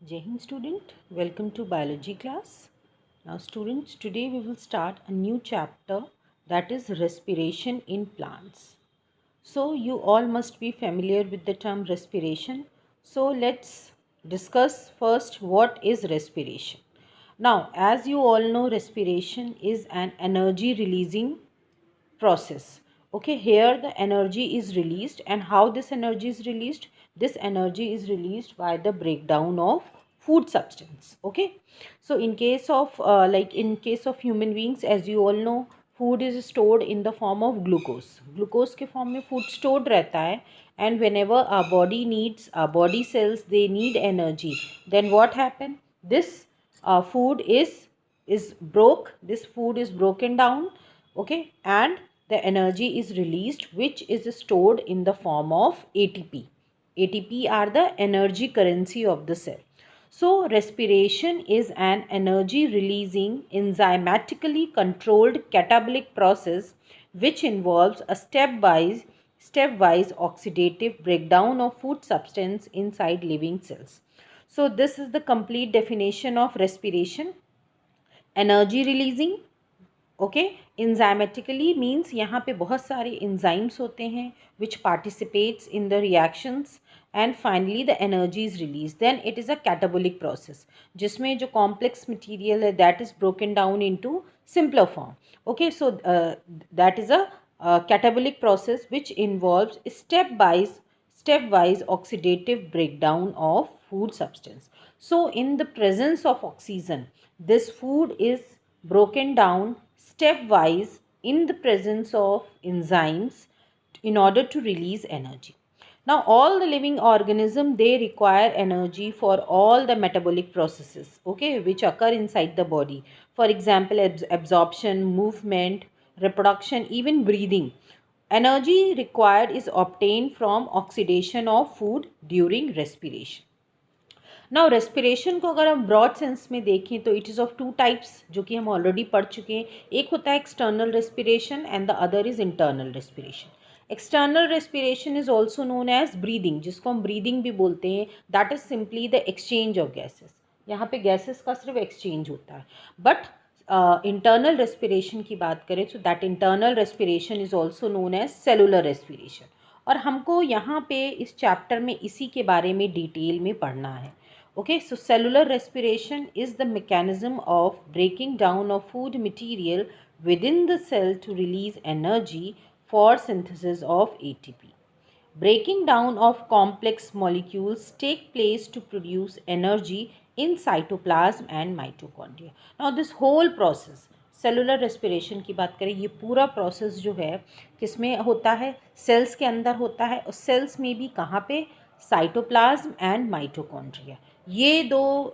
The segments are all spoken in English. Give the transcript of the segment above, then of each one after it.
Jai Hind student, welcome to biology class. Now students, today we will start a new chapter, that is respiration in plants. So you all must be familiar with the term respiration. So let's discuss first what is respiration. Now, as you all know, respiration is an energy releasing process. Okay, here the energy is released, and how this energy is released? This energy is released by the breakdown of food substance. Okay, so in case of in case of human beings, as you all know, food is stored in the form of glucose के form में food stored रहता है, and whenever our body needs, our body cells, they need energy, then what happen? This food this food is broken down. Okay, and the energy is released, which is stored in the form of ATP. ATP are the energy currency of the cell. So respiration is an energy releasing enzymatically controlled catabolic process which involves a stepwise oxidative breakdown of food substance inside living cells. So this is the complete definition of respiration. Energy releasing, okay, enzymatically means यहाँ पे बहुत सारे enzymes होते हैं which participates in the reactions, and finally the energy is release. Then it is a catabolic process जिसमें जो complex material है that is broken down into simpler form. Okay, so that is a catabolic process which involves stepwise oxidative breakdown of food substance. So in the presence of oxygen, this food is broken down stepwise in the presence of enzymes in order to release energy. Now all the living organism, they require energy for all the metabolic processes, okay, which occur inside the body. For example, absorption, movement, reproduction, even breathing. Energy required is obtained from oxidation of food during respiration. Now respiration को अगर हम broad sense में देखें तो it is of two types, जो कि हम already पढ़ चुके हैं. एक होता है external respiration and the other is internal respiration. External respiration is also known as breathing, जिसको हम ब्रीदिंग भी बोलते हैं. That is simply the exchange of gases. यहाँ पे गैसेस का सिर्फ एक्सचेंज होता है. बट इंटरनल रेस्पिरेशन की बात करें तो that internal respiration is also known as cellular respiration. और हमको यहाँ पे इस चैप्टर में इसी के बारे में डिटेल में पढ़ना है. Okay, so cellular respiration is the mechanism of breaking down of food material within the cell to release energy for synthesis of ATP. Breaking down of complex molecules take place to produce energy in cytoplasm and mitochondria. Now this whole process, cellular respiration की बात करें, ये पूरा process जो है किसमें होता है? सेल्स के अंदर होता है. और सेल्स में भी कहाँ पे? Cytoplasm and mitochondria. ये दो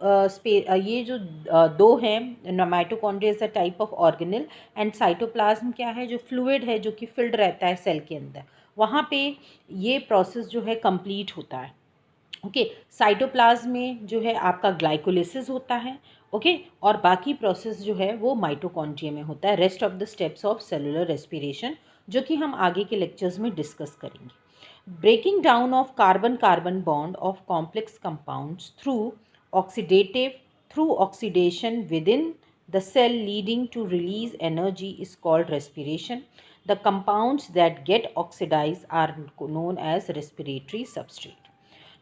हैं. Mitochondria is a type of organelle, and cytoplasm क्या है? जो फ्लूइड है, जो कि फिल्ड रहता है सेल के अंदर. वहाँ पे ये प्रोसेस जो है कंप्लीट होता है. ओके, साइटोप्लाज्म में जो है आपका ग्लाइकोलिसिस होता है. ओके, और बाकी प्रोसेस जो है वो माइटोकॉन्ड्रिया में होता है. Rest of the steps of cellular respiration, जो कि हम आगे के लेक्चर्स में डिस्कस करेंगे. Breaking down of carbon-carbon bond of complex compounds through oxidation within the cell leading to release energy is called respiration. The compounds that get oxidized are known as respiratory substrate.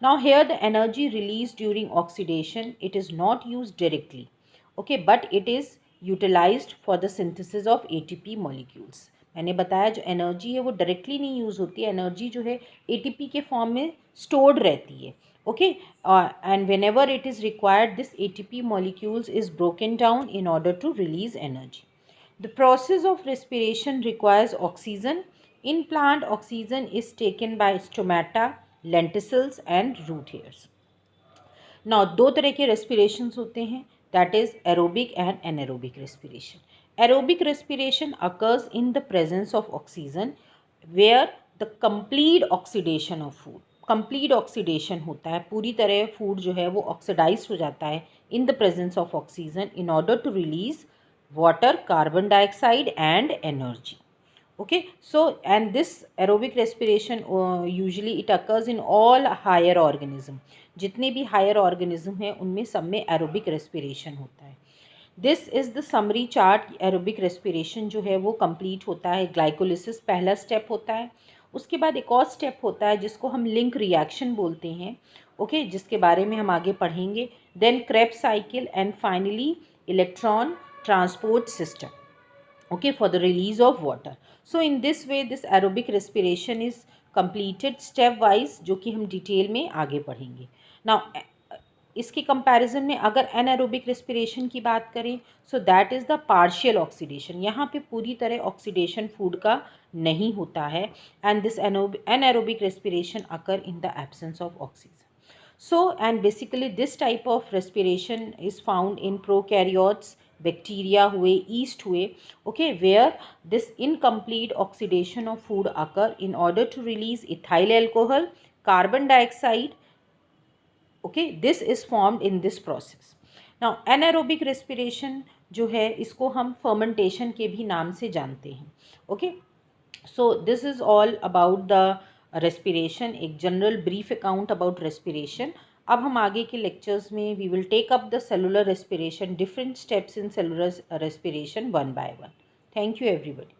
Now here the energy released during oxidation, it is not used directly, okay, but it is utilized for the synthesis of ATP molecules. मैंने बताया जो energy है वो directly नहीं use होती है. Energy जो है ATP के फॉर्म में स्टोर्ड रहती है. Okay, and when ever it is required this ATP molecules is broken down in order to release energy. The process of respiration requires oxygen. In plant, oxygen is taken by stomata, lenticels and root hairs. Now दो तरह के respirations होते हैं, that is aerobic and anaerobic respiration. Aerobic respiration occurs in the presence of oxygen where the complete oxidation of food, complete oxidation होता है, पूरी तरह food जो है वो oxidized हो जाता है in the presence of oxygen in order to release water, carbon dioxide and energy. Okay, so and this aerobic respiration usually it occurs in all higher organism. जितने भी हायर ऑर्गेनिज्म हैं उनमें सब में एरोबिक रेस्पिरेशन होता है। This is the summary chart. Aerobic respiration जो है वो कंप्लीट होता है, ग्लाइकोलिसिस पहला स्टेप होता है। उसके बाद एक और स्टेप होता है जिसको हम लिंक रिएक्शन बोलते हैं, ओके, जिसके बारे में हम आगे पढ़ेंगे। Then Krebs cycle and finally electron transport system, okay, for the release of water. So in this way this aerobic respiration is completed step wise, जो कि हम डिटेल में आगे पढ़ेंगे। now इसके कंपैरिजन में अगर एनारोबिक रेस्पिरेशन की बात करें, सो that is the partial oxidation. यहाँ पे पूरी तरह ऑक्सीडेशन फूड का नहीं होता है, and this anaerobic respiration occur in the absence of oxygen. So, and basically this type of respiration is found in prokaryotes, bacteria हुए, yeast हुए, okay, where this incomplete oxidation of food occur in order to release ethyl alcohol, carbon dioxide, okay, this is formed in this process. Now anaerobic respiration जो है इसको हम fermentation के भी नाम से जानते हैं, okay. So this is all about the respiration, एक general brief account about respiration. अब हम आगे के लेक्चर्स में we will take up the cellular respiration, different steps in cellular respiration one by one. Thank you everybody.